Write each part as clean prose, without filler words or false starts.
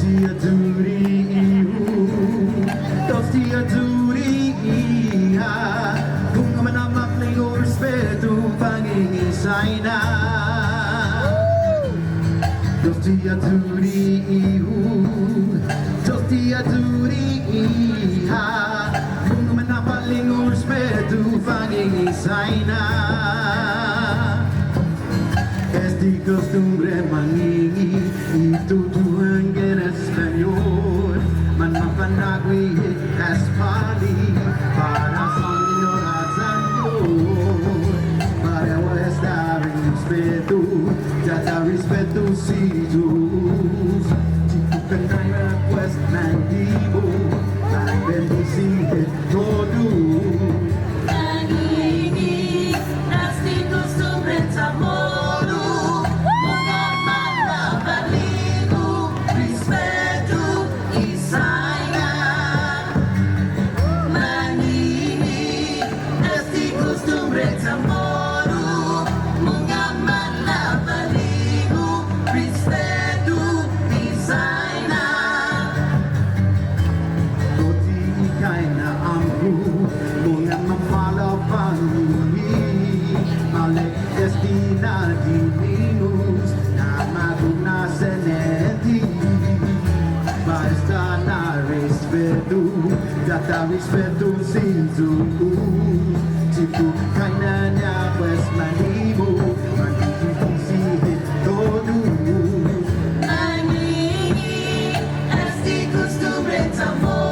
dia duriu, dos dia duria, kung manamak na yung respeto pangingisay na. Dos dia duriu, dos dia duria, kung manamak na yung respeto pangingisay na. Es de costumbre mangingi itutuhan en español, man mapanagwi espali para Señor Señor, para estar en respeto, ya da respeto si Dios, si tu cantaima pues mandibo, para bendecir todo. Mga mapalapanghi Malik destina di minus Na magunasan edi Basta na respeto Data respeto sinto Tipo kainanya pues manibo Magigisihin todo Mangingi es di costumbre amor.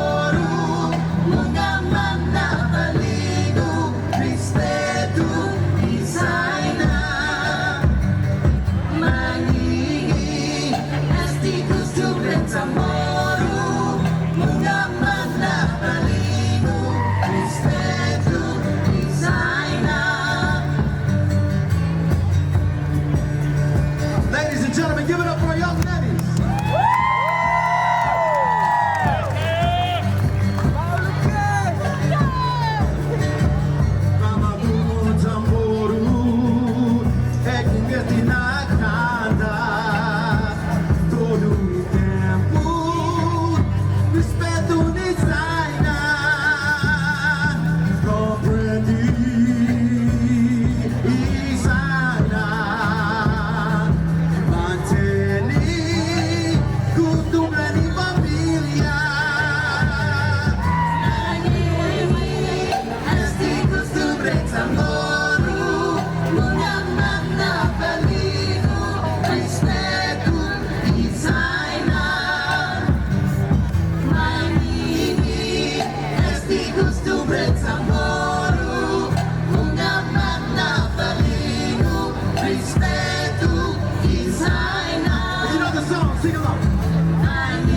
Ladies and gentlemen, give it up for our young ladies. You know the song, sing along.